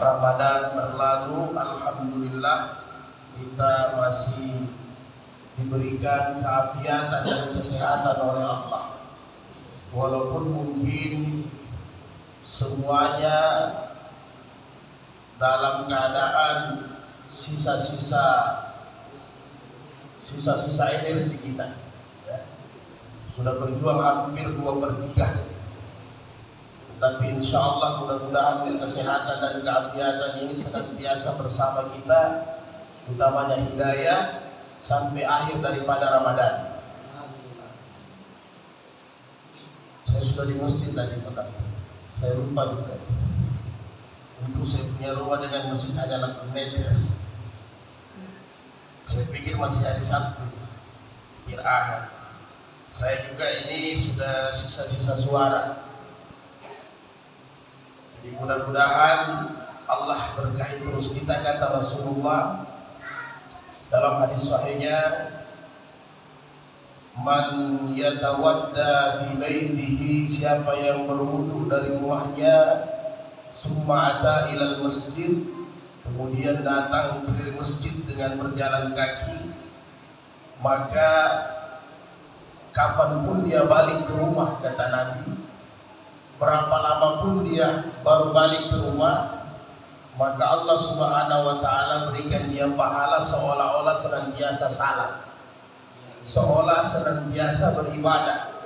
Ramadan berlalu, alhamdulillah kita masih diberikan keafiatan dan kesehatan oleh Allah. Walaupun mungkin semuanya dalam keadaan sisa-sisa energi kita, ya. Sudah berjuang hampir 2/3. Tapi insya Allah mudah-mudahan kesehatan dan keafiatan ini senantiasa bersama kita, utamanya hidayah sampai akhir daripada Ramadan. Saya sudah di masjid tadi petang, saya lupa juga. Untuk saya punya rumah dengan masjid hanya 6 meter. Saya pikir masih hari Sabtu, pikir Ahad. Saya juga ini sudah sisa-sisa suara. Jadi mudah-mudahan Allah berkahi terus kita, kata Rasulullah dalam hadis sahihnya, man yatawadda fi baitihi, siapa yang berwudu dari rumahnya, summa ata ilal masjid, kemudian datang ke masjid dengan berjalan kaki, maka kapanpun dia balik ke rumah, kata Nabi, berapa lama pun dia baru balik ke rumah, maka Allah Subhanahu wa ta'ala berikan dia pahala seolah-olah senantiasa salat, seolah senantiasa beribadah.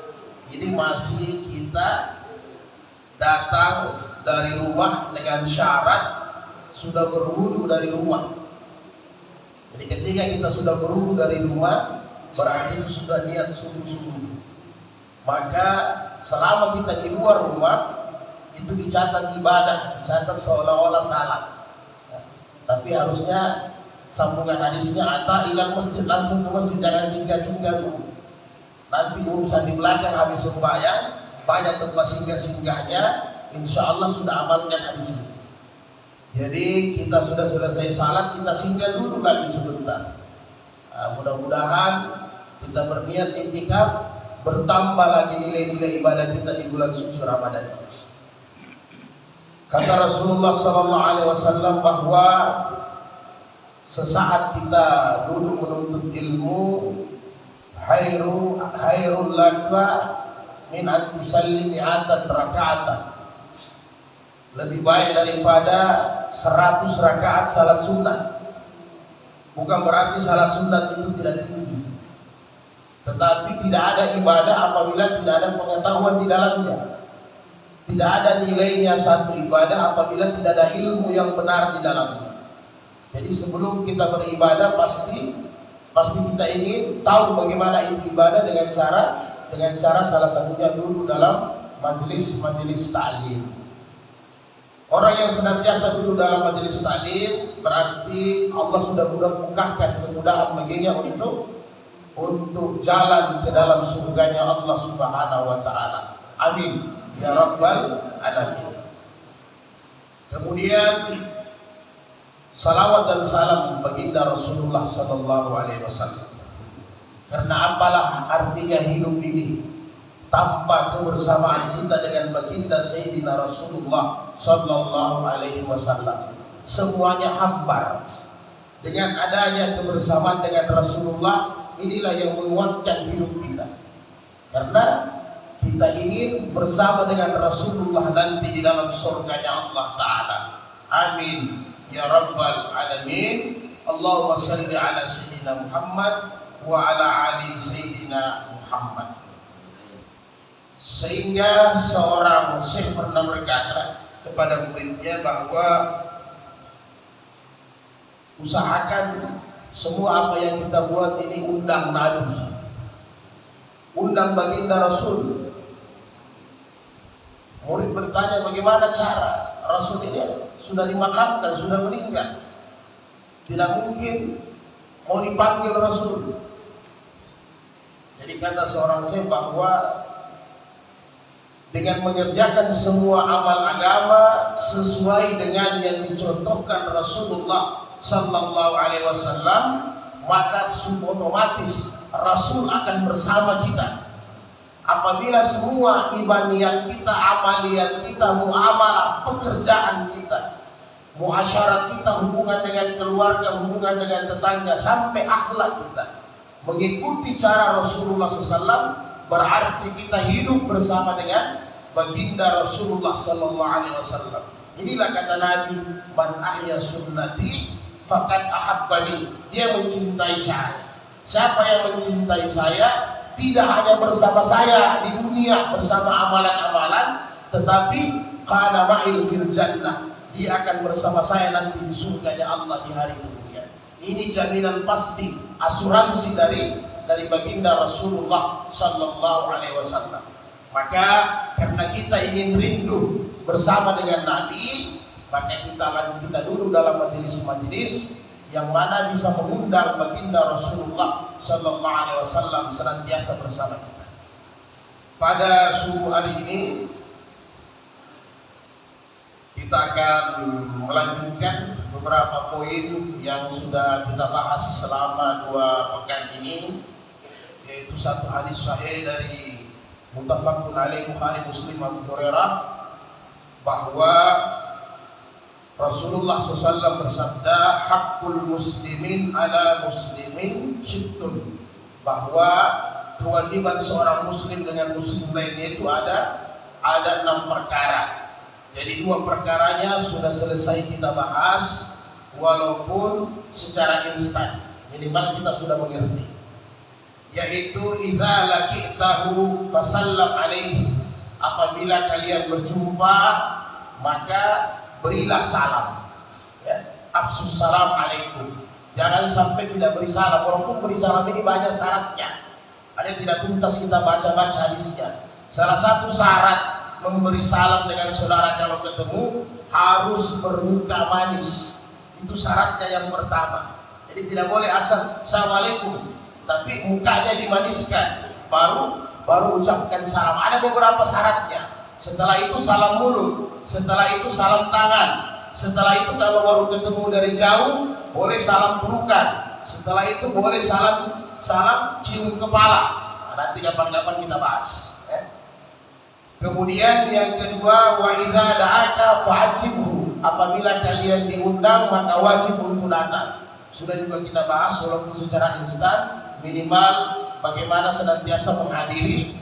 Ini masih kita datang dari rumah dengan syarat sudah berwudu dari rumah. Jadi ketika kita sudah berwudu dari rumah, berarti sudah niat sungguh-sungguh. Maka selama kita di luar rumah itu dicatat ibadah, dicatat seolah-olah salat. Ya. Tapi harusnya sambungan hadisnya ata ilal masjid, langsung ke masjid, jangan singgah-singgah dulu. Nanti urusan di belakang habis sembahyang banyak tempat singgah-singgahnya, insya Allah sudah amalkan hadis ini. Jadi kita sudah selesai salat, kita singgah dulu lagi sebentar. Nah, mudah-mudahan kita berniat iktikaf, bertambah lagi nilai-nilai ibadah kita di bulan suci Ramadan. Kata Rasulullah SAW bahwa sesaat kita duduk menuntut ilmu, hairul laka min an tusalli mi'atan raka'atan, lebih baik daripada 100 rakaat salat sunnah. Bukan berarti salat sunnah itu tidak tinggi, tetapi tidak ada ibadah apabila tidak ada pengetahuan di dalamnya. Tidak ada nilainya satu ibadah apabila tidak ada ilmu yang benar di dalamnya. Jadi sebelum kita beribadah pasti kita ingin tahu bagaimana itu ibadah dengan cara salah satunya dulu dalam majelis ta'lim. Orang yang senantiasa dulu dalam majelis ta'lim berarti Allah sudah mudah-mudahkan kemudahan baginya untuk jalan ke dalam surganya Allah Subhanahu wa ta'ala. Amin ya rabbal alamin. Kemudian salawat dan salam baginda Rasulullah sallallahu alaihi wasallam. Karena apalah artinya hidup ini tanpa kebersamaan kita dengan baginda Sayyidina Rasulullah sallallahu alaihi wasallam. Semuanya hambar. Dengan adanya kebersamaan dengan Rasulullah, inilah yang menguatkan hidup kita. Karena kita ingin bersama dengan Rasulullah nanti di dalam surganya Allah Ta'ala. Amin ya rabbal alamin. Allahumma salli ala Sayyidina Muhammad wa ala ali Sayyidina Muhammad. Sehingga seorang syekh pernah berkata kepada muridnya bahwa usahakan semua apa yang kita buat ini undang Nabi, undang baginda Rasul. Murid bertanya, bagaimana cara? Rasul ini sudah dimakamkan, sudah meninggal, tidak mungkin mau dipanggil Rasul. Jadi kata seorang syekh bahwa dengan mengerjakan semua amal agama sesuai dengan yang dicontohkan Rasulullah sallallahu alaihi wasallam, maka otomatis Rasul akan bersama kita. Apabila semua ibadiyat kita, amaliyat kita, muamalah, pekerjaan kita muasyarat kita, hubungan dengan keluarga, hubungan dengan tetangga, sampai akhlak kita mengikuti cara Rasulullah SAW, berarti kita hidup bersama dengan baginda Rasulullah SAW. Inilah kata Nabi, man ahya sunnati faqad ahabbani. Dia mencintai saya. Siapa yang mencintai saya, tidak hanya bersama saya di dunia bersama amalan-amalan, tetapi kana ma'il fil jannah, dia akan bersama saya nanti di surganya Allah di hari kemudian. Ini jaminan pasti, asuransi dari baginda Rasulullah sallallahu alaihi wasallam. Maka karena kita ingin rindu bersama dengan Nabi, maka kita dulu dalam majelis-majelis yang mana bisa mengundang baginda Rasulullah sallallahu alaihi wasallam senantiasa bersama kita. Pada subuh hari ini kita akan melanjutkan beberapa poin yang sudah kita bahas selama 2 pekan ini, yaitu satu hadis sahih dari muttafaqun alaih Bukhari Muslim Abu Hurairah, bahwa Rasulullah SAW bersabda, hakul muslimin ala muslimin syittun, bahwa kewajiban seorang muslim dengan muslim lainnya itu ada 6 perkara. Jadi 2 perkaranya sudah selesai kita bahas, walaupun secara instan, minimal kita sudah mengerti, yaitu iza laqitahu fasallam alaihi, apabila kalian berjumpa maka berilah salam, ya, afsus salam alaikum. Jangan sampai tidak beri salam, walaupun beri salam ini banyak syaratnya, hanya tidak tuntas kita baca-baca hadisnya. Salah satu syarat memberi salam dengan saudara kalau ketemu, harus bermuka manis. Itu syaratnya yang pertama. Jadi tidak boleh asal assalamualaikum tapi mukanya dimaniskan, baru ucapkan salam. Ada beberapa syaratnya. Setelah itu salam mulut, setelah itu salam tangan, setelah itu kalau baru ketemu dari jauh boleh salam pelukan, setelah itu boleh salam cium kepala. Nah, nanti kapan-kapan kita bahas, ya. Kemudian yang kedua, wa idza da'aka fa'ajibhu, apabila kalian diundang maka wajib untuk datang. Sudah juga kita bahas, walaupun secara instan, minimal bagaimana senantiasa menghadiri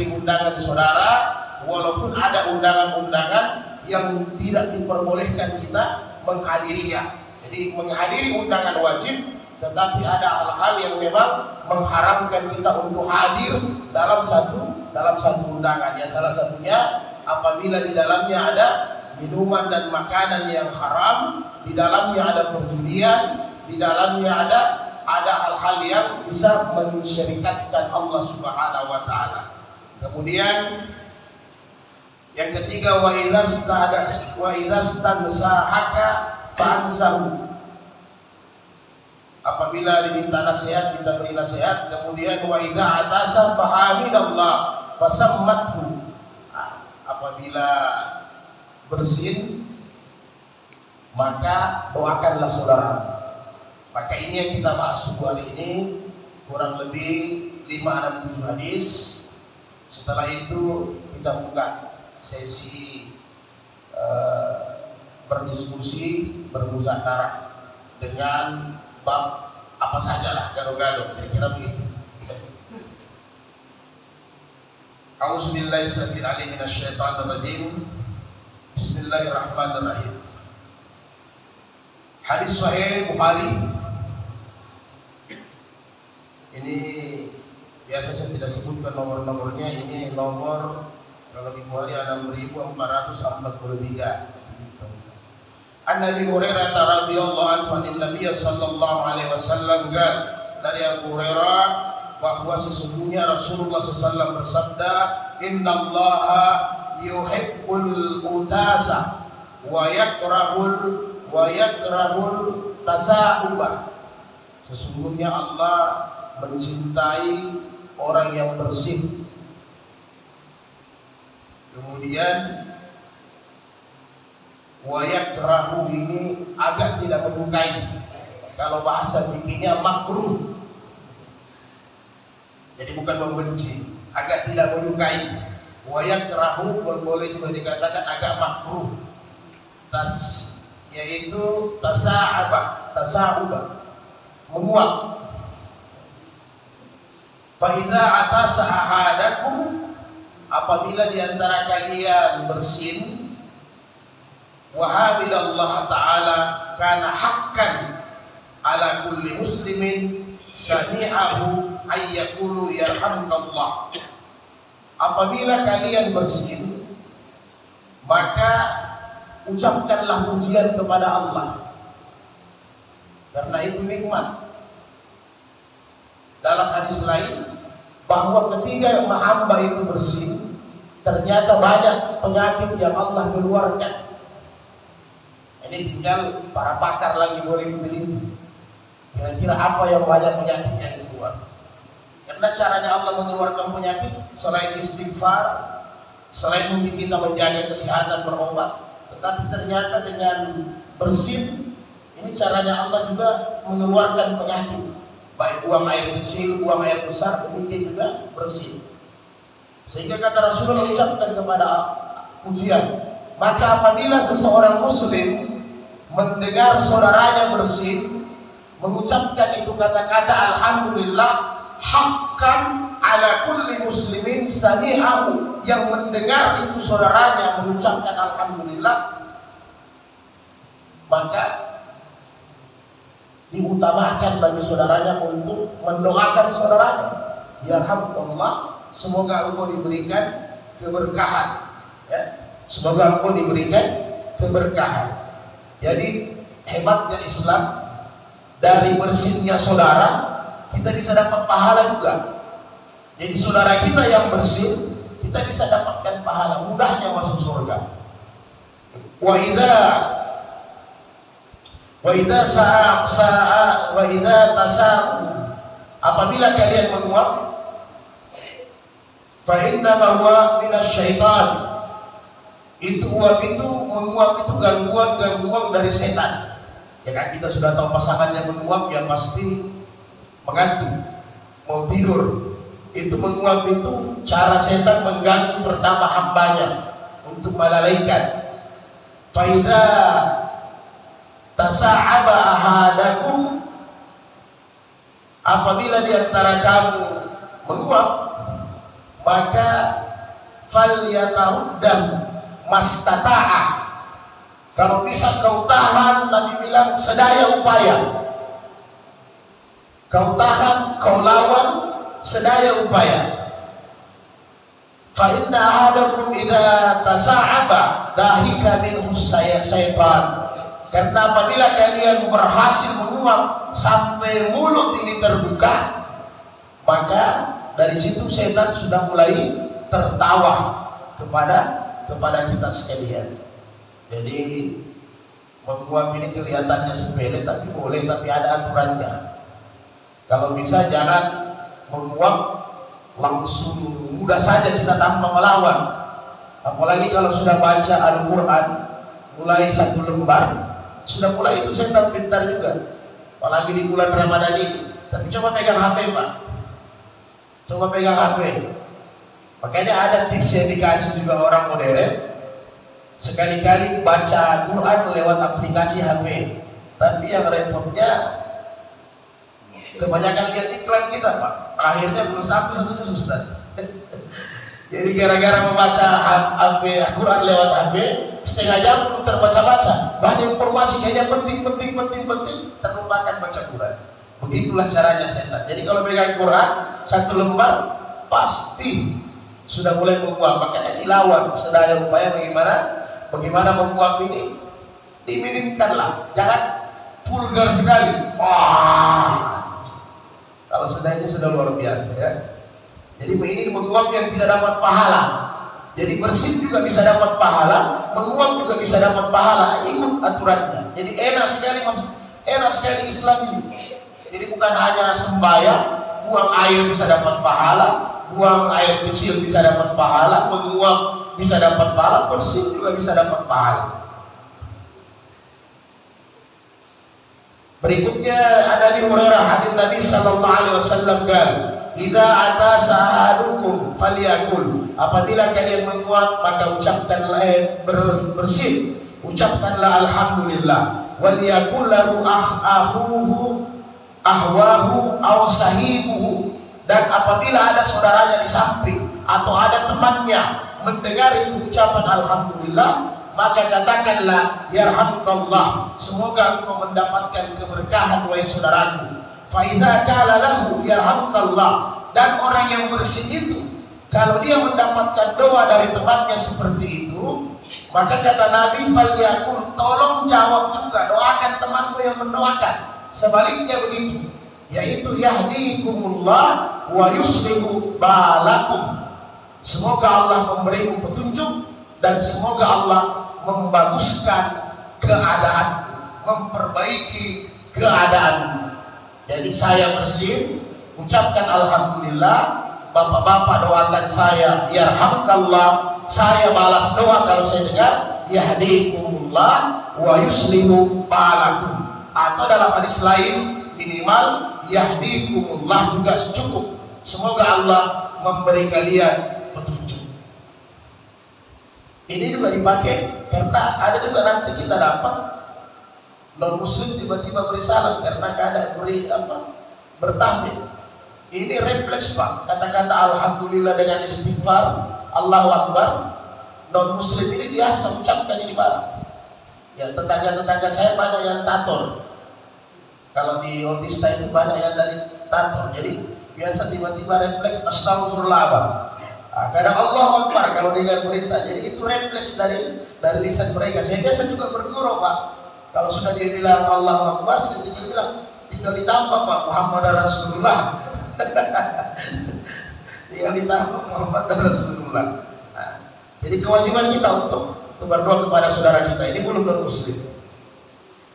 undangan saudara, walaupun ada undangan-undangan yang tidak diperbolehkan kita menghadirinya. Jadi menghadiri undangan wajib, tetapi ada hal-hal yang memang mengharamkan kita untuk hadir dalam satu undangan. Ya, salah satunya apabila di dalamnya ada minuman dan makanan yang haram, di dalamnya ada perjudian, di dalamnya ada hal-hal yang bisa mensyirikatkan Allah Subhanahu wa taala. Kemudian yang ketiga, wa idastansahaka fa'ansahu, apabila diminta nasihat kita beri nasihat. Kemudian wa idza atasa fahamidallah fasammathu, apabila bersin maka doakanlah saudara. Maka ini yang kita bahas subuh hari ini, kurang lebih 5-6-7 hadis. Setelah itu kita buka sesi berdiskusi, bermuzakarah dengan bab apa sajalah, gado-gado, kira-kira begitu. A'udzubillahi samil alim minasyaitonir rajim. Bismillahirrahmanirrahim. Hadis sahih Bukhari. Ini biasa saya tidak sebutkan nomor-nomornya. Ini nomor kalau di Bukhari 6443. An-Nabi Hurairah radhiyallahu anhu an-Nabiy sallallahu alaihi wasallam qala, dari Abu Hurairah bahwa sesungguhnya Rasulullah SAW bersabda, innallaha yuhibbul utasa wa yakrahul tasa'uba. Sesungguhnya Allah mencintai orang yang bersih. Kemudian wa yakrahu ini agak tidak menyukai. Kalau bahasa fikihnya makruh. Jadi bukan membenci, agak tidak menyukai. Wa yakrahu boleh juga dikatakan agak makruh. yaitu tasa'uba, menguap. Fa idza atasa ahadakum, apabila di antara kalian bersin, wa hamidallah ta'ala, kana haqqan ala kulli muslimin sami'ahu ayyakulu yarhamkallah. Apabila kalian bersin, maka ucapkanlah pujian kepada Allah, karena itu nikmat. Dalam hadis lain bahwa ketika hamba itu bersih, ternyata banyak penyakit yang Allah keluarkan. Ini tinggal para pakar lagi boleh meneliti kira-kira apa yang banyak penyakit yang keluar. Karena caranya Allah mengeluarkan penyakit selain istighfar, selain mungkin kita menjaga kesehatan berobat, tetapi ternyata dengan bersin ini caranya Allah juga mengeluarkan penyakit, baik buang air kecil, buang air besar, demikian juga bersin. Sehingga kata Rasulullah ucapkan kepada pujian. Maka apabila seseorang muslim mendengar saudaranya bersin, mengucapkan itu kata-kata alhamdulillah, haqqan ala kulli muslimin sami'ahu, yang mendengar itu saudaranya mengucapkan alhamdulillah, maka diutamakan bagi saudaranya untuk mendoakan saudaranya, yarhamkallah, semoga engkau diberikan keberkahan, ya, semoga engkau diberikan keberkahan. Jadi hebatnya Islam, dari bersinnya saudara kita bisa dapat pahala juga. Jadi saudara kita yang bersin, kita bisa dapatkan pahala, mudahnya masuk surga. Wa idza tasa'u, apabila kalian menguap, fa inna ma huwa minasyaitan, itu uap itu, menguap itu gangguan dari setan. Ya kan, kita sudah tahu pasangannya menguap ya pasti mengantuk, mau tidur. Itu menguap itu cara setan mengganggu pertama hambanya untuk melalaikan. Fa idza tasa'aba ahadakum, apabila di antara kamu menguap, maka falyatahuddahu mastata'ah, kalau bisa kau tahan, Nabi bilang sedaya upaya, kau tahan, kau lawan sedaya upaya. Fa inna ahadakum idza tasa'aba dahika minhu syaitan, karena apabila kalian berhasil menguap sampai mulut ini terbuka, maka dari situ setan sudah mulai tertawa kepada kita sekalian. Jadi menguap ini kelihatannya sepele, tapi boleh, tapi ada aturannya. Kalau bisa jangan menguap langsung mudah saja kita tanpa melawan. Apalagi kalau sudah baca Al-Quran mulai satu lembar, sudah mulai itu setan pintar juga. Apalagi di bulan Ramadan ini. Tapi coba pegang HP, Pak. Coba pegang HP. Makanya ada tips yang dikasih juga orang modern. Sekali-kali baca Quran lewat aplikasi HP. Tapi yang repotnya kebanyakan lihat iklan kita, Pak. Akhirnya belum sampai satu juz, Ustaz. Jadi gara-gara membaca Quran lewat HP, setengah jam terbaca-baca. Banyak informasi kayaknya penting, terlupakan baca Quran. Begitulah caranya setan. Jadi kalau pegang Quran satu lembar, pasti sudah mulai menguap. Makanya dilawan sedaya upaya. Bagaimana menguap ini? Diminimkanlah, jangan vulgar sekali. Wah, kalau sedang ini sudah luar biasa, ya. Jadi ini menguap yang tidak dapat pahala. Jadi bersin juga bisa dapat pahala, menguap juga bisa dapat pahala. Ikut aturannya. Jadi enak sekali Islam ini. Jadi bukan hanya sembahyang, buang air bisa dapat pahala, buang air kecil bisa dapat pahala, menguap bisa dapat pahala, bersin juga bisa dapat pahala. Berikutnya ada di Hurairah, hadis Nabi sallallahu alaihi wasallam kan, "Idza atasa ahadukum falyakul." Apabila kalian menguap, maka ucapkanlah bersin. ucapkanlah alhamdulillah. Wal yakul lahu akhuhu ahwahu aw sahibuhu, dan apabila ada saudaranya di samping atau ada temannya mendengar itu ucapan alhamdulillah, maka katakanlah yarhamkallah, semoga engkau mendapatkan keberkahan wahai saudaraku. Fa iza qala lahu yarhamkallah, dan orang yang bersih itu kalau dia mendapatkan doa dari temannya seperti itu, maka kata Nabi falyakul, tolong jawab juga, doakan temanmu yang mendoakan. Sebaliknya begitu, yaitu yahdikumullah wa yuslihu balakum, semoga Allah memberimu petunjuk dan semoga Allah membaguskan keadaan, memperbaiki keadaan. Jadi saya bersih, ucapkan alhamdulillah, bapak-bapak doakan saya yarhamkallah, saya balas doa kalau saya dengar yahdikumullah wa yuslihu balakum, atau dalam hadis lain minimal yahdikumullah juga cukup, semoga Allah memberi kalian petunjuk. Ini juga dipakai karena ada juga nanti kita dapat non muslim tiba-tiba beri salam karena keadaan bertahmid. Ini refleks Pak, kata-kata alhamdulillah dengan istighfar Allahu Akbar, non muslim ini biasa ucapkan ini barang. Ya, tetangga-tetangga saya banyak yang tator. Kalau di Odista itu banyak yang dari tator. Jadi biasa tiba-tiba refleks astagfirullah. Kadang Allahu Akbar kalau dengar perintah. Jadi itu refleks dari lisan mereka. Saya biasa juga berguru Pak. Kalau sudah dia bilang Allahu Akbar, saya tinggal ditambah Pak Muhammad Rasulullah. Tinggal ditambah Muhammad Rasulullah. Jadi kewajiban kita untuk berdoa kepada saudara kita. Ini belum non muslim,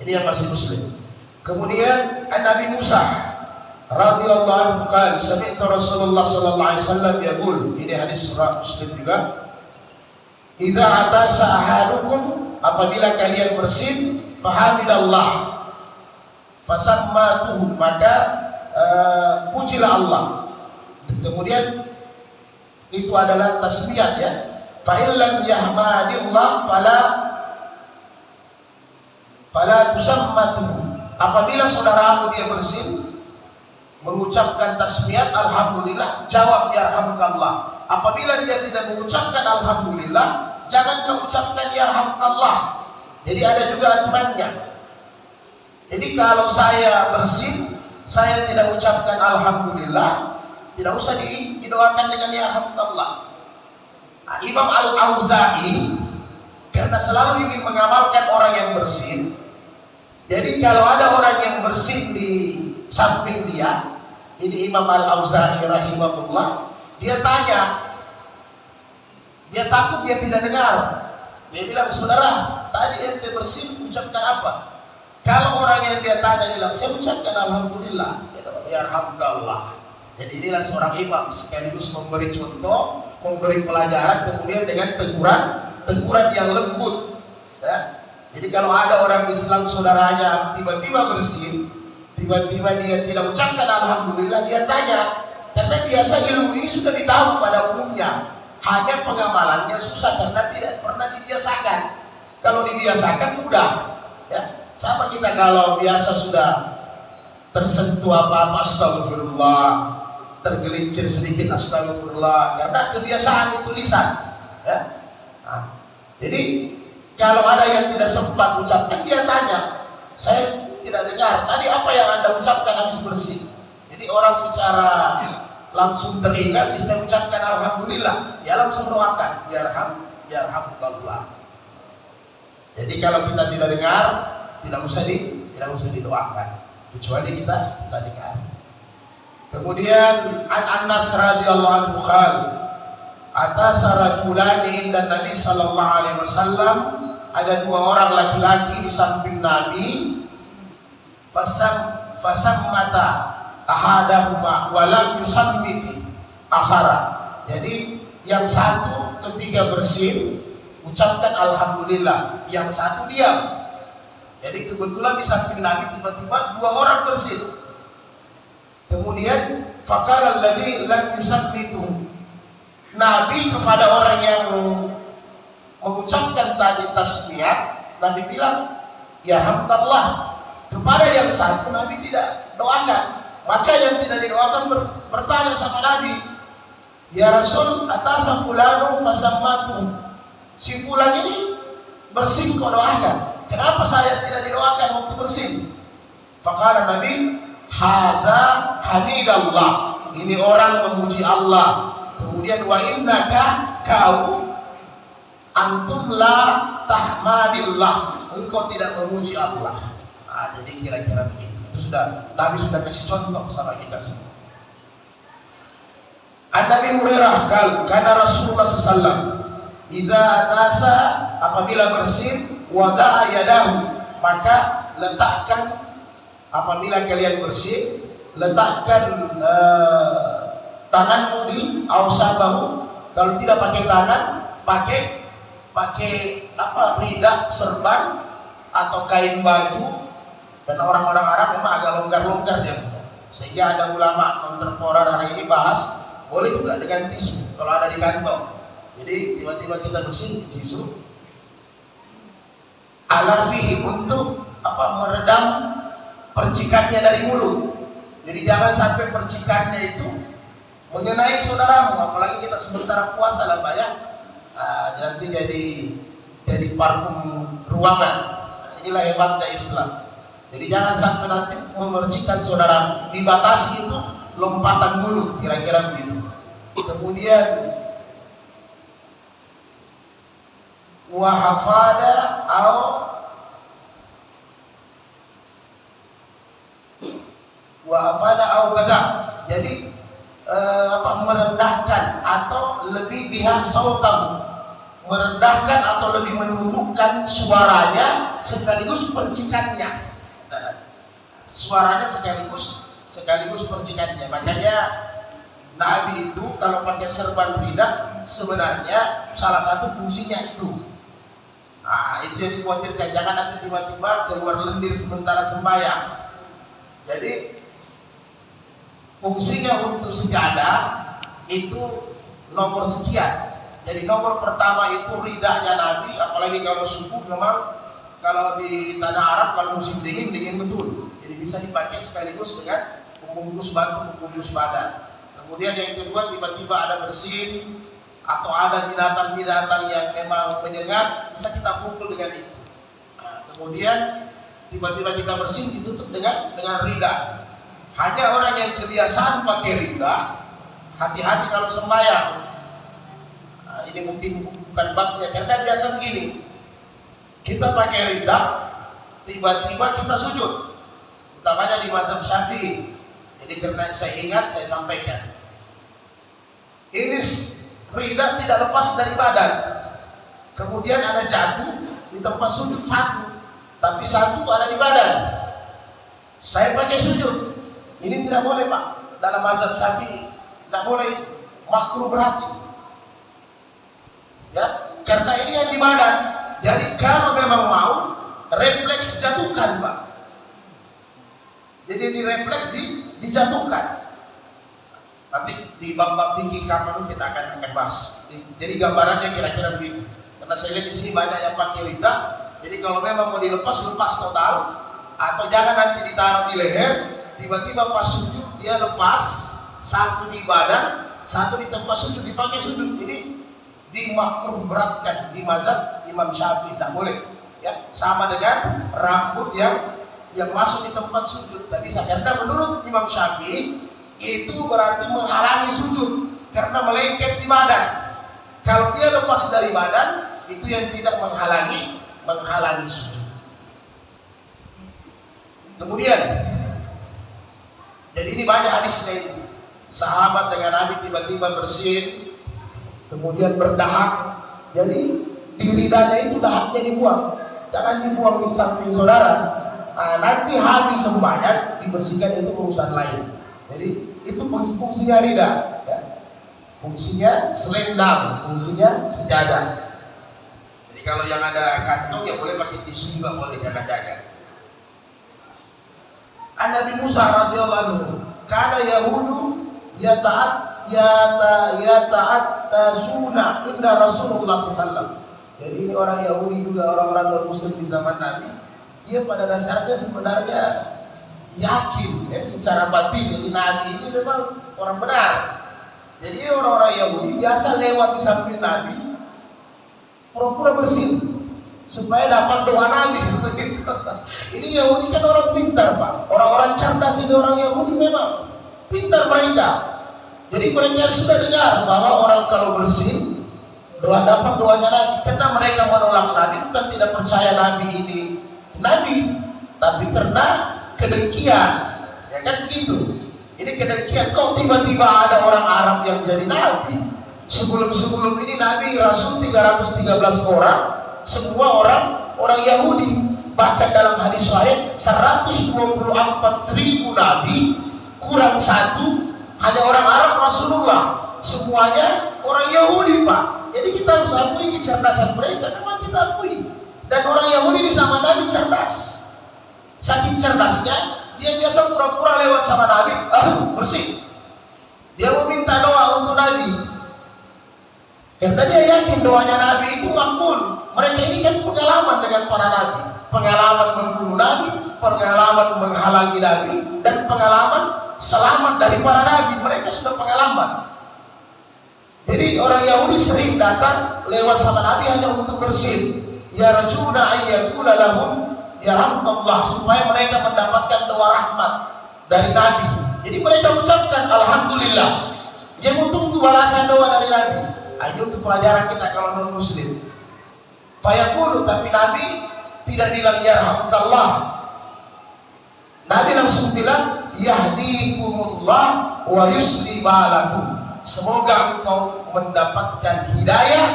ini yang masih muslim. Kemudian Nabi Musa radhiyallahu anhu qala sami'tu Rasulullah sallallahu alaihi wasallam yaqul, ini hadis surah Muslim juga, idza atasa ahadukum, apabila kalian bersin, fahamidallah fasammatuhu, maka pujilah Allah. Kemudian itu adalah tasbih ya. Fa illam yahmadillah fala tusammatuhu, apabila saudaramu dia bersin mengucapkan tasbih alhamdulillah, jawab yarhamkallah. Apabila dia tidak mengucapkan alhamdulillah, jangan kau ucapkan yarhamkallah. Jadi ada juga aturannya. Jadi kalau saya bersin, saya tidak ucapkan alhamdulillah, tidak usah didoakan dengan yarhamkallah. Imam Al-Auza'i karena selalu ingin mengamalkan orang yang bersin, jadi kalau ada orang yang bersin di samping dia, ini Imam Al-Auza'i rahimahullah, dia tanya, dia takut dia tidak dengar, dia bilang, saudara tadi ente bersin ucapkan apa? Kalau orang yang dia tanya bilang, saya ucapkan alhamdulillah, ya alhamdulillah. Jadi inilah seorang imam sekaligus memberi contoh, memberi pelajaran, kemudian dengan teguran yang lembut. Ya. Jadi kalau ada orang Islam saudaranya tiba-tiba bersin, tiba-tiba dia tidak ucapkan alhamdulillah, dia tanya, karena biasa ilmu ini sudah ditahu pada umumnya, hanya pengamalannya susah karena tidak pernah dibiasakan. Kalau dibiasakan mudah. Ya. Sama kita kalau biasa sudah tersentuh apa-apa astagfirullah, tergelincir sedikit astagfirullah, karena kebiasaan itu lisan ya. Jadi kalau ada yang tidak sempat ucapkan, dia tanya, saya tidak dengar tadi apa yang Anda ucapkan habis bersih. Jadi orang secara langsung teringat, saya ucapkan alhamdulillah, dia langsung doakan yarhamkallah. Jadi kalau kita tidak dengar, tidak usah didoakan, kecuali kita dengar. Kemudian Anas radhiyallahu anhu qala atasa rajulani inda Nabi sallallahu alaihi wasallam, ada dua orang laki-laki di samping Nabi, fasammata ahadahuma wa lam yusammiti akhara. Jadi yang satu ketika bersin ucapkan alhamdulillah, yang satu diam. Jadi kebetulan di samping Nabi tiba-tiba dua orang bersin. Kemudian faqala alladzi lam yusabbitu, Nabi kepada orang yang mengucapkan tadi tasbih Nabi bilang, ya hamdallah. Kepada yang satu Nabi tidak doakan. Maka yang tidak didoakan bertanya sama Nabi, ya Rasul, atasa fulanu fasammatu. Si fulan ini bersin kau doakan. Kenapa saya tidak didoakan waktu bersin? Faqala Nabi, haza hamidallah. Ini orang memuji Allah. Kemudian wa innaka kau antum la tahmadillah. Engkau tidak memuji Allah. Jadi kira-kira begitu. Itu sudah Nabi sudah kasih contoh sama kita semua. An-Nabi Hurairah karena Rasulullah SAW idza nasa, apabila bersin, wada'a yadahu, maka letakkan, apabila kalian bersin, letakkan tanganmu di ausabahu. Kalau tidak pakai tangan, pakai apa, rida, serban atau kain baju. Dan orang-orang Arab memang agak longgar-longgar dia, sehingga ada ulama kontemporer hari ini bahas boleh juga dengan tisu kalau ada di kantong. Jadi tiba-tiba kita bersin tisu ala fihi, untuk apa, meredam percikannya dari mulut. Jadi jangan sampai percikannya itu mengenai saudaramu, apalagi kita sementara puasa lah Pak ya. Nanti jadi parfum ruangan. Inilah hebatnya Islam. Jadi jangan sampai nanti memercikan saudara. Dibatasi itu lompatan mulut, kira-kira begitu. Kemudian wahafada au gada. Jadi merendahkan atau lebih bihan sautam, merendahkan atau lebih menundukkan suaranya sekaligus percikannya. Suaranya sekaligus percikannya. Makanya Nabi itu kalau pakai serban rida sebenarnya salah satu fungsinya itu. Itu yang dikhawatirkan, jangan nanti tiba-tiba keluar lendir sementara sembahyang. Jadi fungsinya untuk sejadah itu nomor sekian. Jadi nomor pertama itu ridanya Nabi, apalagi kalau subuh memang kalau di tanah Arab kalau musim dingin betul. Jadi bisa dipakai sekaligus dengan membungkus batu, membungkus badan. Kemudian yang kedua, tiba-tiba ada bersin atau ada binatang-binatang yang memang menyengat, bisa kita pukul dengan itu. Kemudian tiba-tiba kita bersin ditutup dengan rida. Hanya orang yang kebiasaan pakai rida, hati-hati kalau sembahyang. Ini mungkin bukan babnya, karena biasa begini. Kita pakai rida, tiba-tiba kita sujud. Utamanya di mazhab Syafi'i. Jadi karena saya ingat, saya sampaikan. Ini rida tidak lepas dari badan. Kemudian ada jatuh di tempat sujud satu, tapi satu ada di badan. Saya pakai sujud. Ini tidak boleh Pak. Dalam mazhab Syafi'i tidak boleh, makruh berarti. Ya, karena ini yang di badan. Jadi kalau memang mau, refleks jatuhkan Pak. Jadi di refleks dijatuhkan. Nanti di bab-bab fikih kapan kita akan bahas. Jadi gambarannya kira-kira begitu. Karena saya lihat di sini banyak yang pakai rida. Jadi kalau memang mau dilepas, lepas total. Atau jangan nanti ditaruh di leher. Tiba-tiba pas sujud dia lepas, satu di badan, satu di tempat sujud, dipakai sujud. Ini dimakruh beratkan di mazhab Imam Syafi'i, tidak boleh. Ya, sama dengan rambut yang masuk di tempat sujud. Tapi karena menurut Imam Syafi'i itu berarti menghalangi sujud karena melengket di badan. Kalau dia lepas dari badan, itu yang tidak menghalangi sujud. Kemudian, jadi ini banyak hadisnya itu. Sahabat dengan Nabi tiba-tiba bersin, kemudian berdahak. Jadi di ridanya itu dahaknya dibuang. Jangan dibuang di samping saudara. Nanti habis sembahyang dibersihkan, itu urusan lain. Jadi itu fungsinya rida, ya. Fungsinya selendang, fungsinya sejadah. Jadi kalau yang ada kantong ya boleh pakai tisu juga, boleh jaga-jaga. Nabi Musa radhiyallahu anhu, kana yahudu yata'attasuna inda Rasulullah sallallahu alaihi wasallam. Jadi ini orang Yahudi juga, orang-orang non-Muslim di zaman Nabi, dia pada dasarnya sebenarnya yakin ya, secara batin ini Nabi ini memang orang benar. Jadi orang-orang Yahudi biasa lewat di samping Nabi, pura-pura bersin supaya dapat doa Nabi. Ini Yahudi kan orang pintar Pak, orang-orang cerdas ini orang Yahudi memang pintar mereka. Jadi mereka sudah dengar bahwa orang kalau bersin doa dapat doanya Nabi, karena mereka menolak Nabi bukan tidak percaya Nabi ini Nabi, tapi karena kedengkian, ya kan begitu. Ini kedengkian, kok tiba-tiba ada orang Arab yang jadi Nabi? Sebelum ini Nabi Rasul 313 orang, semua orang Yahudi. Bahkan dalam hadis sahih 124.000 Nabi kurang satu hanya orang Arab Rasulullah, semuanya orang Yahudi Pak. Jadi kita harus akui kecerdasan mereka, memang kita akui. Dan orang Yahudi di zaman Nabi cerdas. Saking cerdasnya, dia biasa pura-pura lewat sama Nabi, bersih. Dia meminta doa untuk Nabi. Karena dia yakin doanya Nabi itu makbul. Mereka ini kan pengalaman dengan para Nabi. Pengalaman membunuh Nabi, pengalaman menghalangi Nabi, dan pengalaman selamat dari para Nabi. Mereka sudah pengalaman. Jadi orang Yahudi sering datang lewat sama Nabi hanya untuk bersin. Ya rajuna ayyakula lahum yarhamkallah, supaya mereka mendapatkan doa rahmat dari Nabi. Jadi mereka ucapkan alhamdulillah. Dia mau tunggu balasan doa dari Nabi. Ayo itu pelajaran kita kalau non muslim. Fayaqulu, tapi Nabi tidak bilang yarhamkallah. Nabi langsung bilang yahdikumullah wa yusli balakum. Semoga engkau mendapatkan hidayah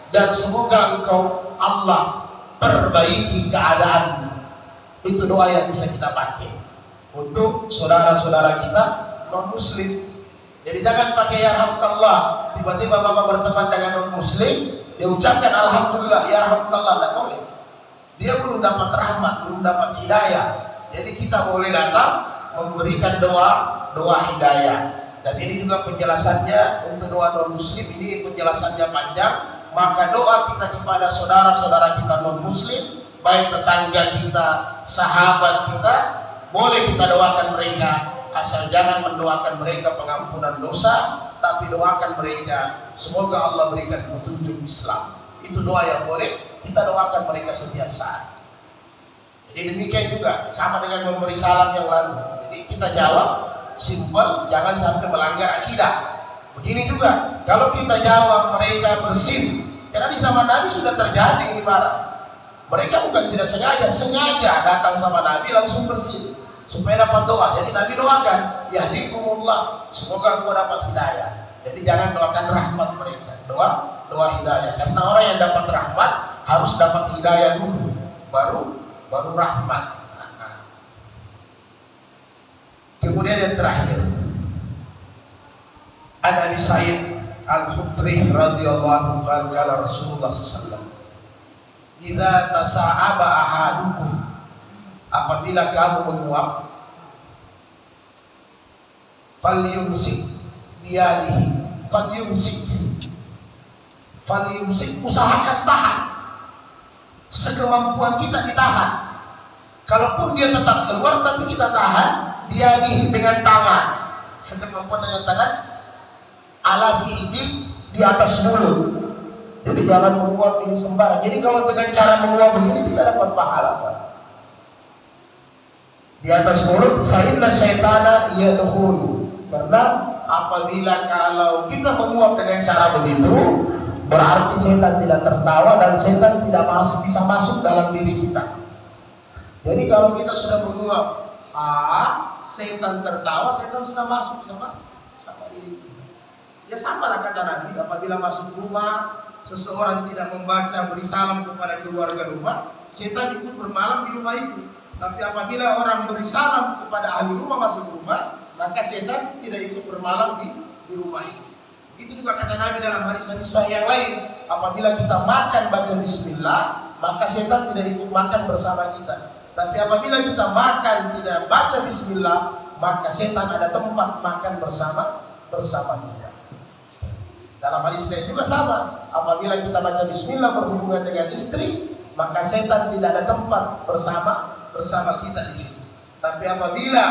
dan semoga engkau Allah perbaiki keadaanmu. Itu doa yang bisa kita pakai untuk saudara-saudara kita non muslim. Jadi jangan pakai yarhamkallah, tiba-tiba bapak berteman dengan non muslim, dia ucapkan alhamdulillah yarhamkallah, tidak boleh. Dia belum dapat rahmat, belum dapat hidayah. Jadi kita boleh datang memberikan doa hidayah. Dan ini juga penjelasannya untuk doa non muslim, ini penjelasannya panjang. Maka doa kita kepada saudara-saudara kita non muslim, baik tetangga kita, sahabat kita, boleh kita doakan mereka, asal jangan mendoakan mereka pengampunan dosa, tapi doakan mereka semoga Allah berikan petunjuk Islam. Itu doa yang boleh kita doakan mereka setiap saat. Jadi demikian juga sama dengan memberi salam yang lalu. Jadi kita jawab simpel, jangan sampai melanggar akidah. Begini juga, kalau kita jawab mereka bersin, karena di zaman Nabi sudah terjadi ini Pak. Mereka bukan tidak sengaja datang sama Nabi langsung bersin supaya dapat doa. Jadi Nabi doakan, yahdikumullah, semoga engkau dapat hidayah. Jadi jangan doakan rahmat mereka, doa hidayah. Karena orang yang dapat rahmat harus dapat hidayah dulu, baru rahmat. Kemudian yang terakhir, Abi Sa'id Al-Khudri radhiyallahu anhu qala Rasulullah sallallahu alaihi wasallam, "Idza tasa'aba ahadukum," apabila kamu menguap, falyumsik biyadihi, falyumsik, usahakan tahan. Sekemampuan kita ditahan. Kalaupun dia tetap keluar tapi kita tahan, biyadihi dengan tangan. Sekemampuan dengan tangan, ala fi'li di atas mulut. Jadi jangan menguap ini sembarang. Jadi kalau dengan cara menguap begini kita dapat pahala Pak. Di atas mulut, fa inna syaitana yadkhulu. Karena apabila kalau kita menguap dengan cara begitu, berarti setan tidak tertawa dan setan tidak bisa masuk dalam diri kita. Jadi kalau kita sudah menguap, setan tertawa, setan sudah masuk sama diri kita. Ya sama lah kata Nabi, apabila masuk rumah, seseorang tidak membaca beri salam kepada keluarga rumah, setan ikut bermalam di rumah itu. Tapi apabila orang beri salam kepada ahli rumah masuk rumah, maka setan tidak ikut bermalam di rumah itu. Itu juga kata Nabi dalam hadis-hadis sahih yang lain, apabila kita makan baca bismillah, maka setan tidak ikut makan bersama kita. Tapi apabila kita makan tidak baca bismillah, maka setan ada tempat makan bersama kita. Dalam hadis lain juga sama, apabila kita baca bismillah berhubungan dengan istri, maka setan tidak ada tempat bersama kita di situ. Tapi apabila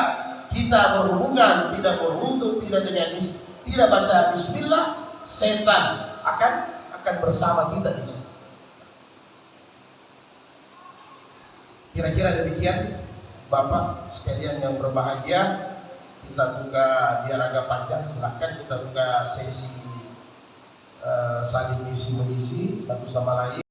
kita berhubungan tidak berwudu, tidak dengan istri, tidak baca bismillah, setan akan bersama kita di situ. Kira-kira demikian Bapak sekalian yang berbahagia. Kita buka biar agak panjang, silahkan kita buka sesi saling isi mengisi satu sama lain.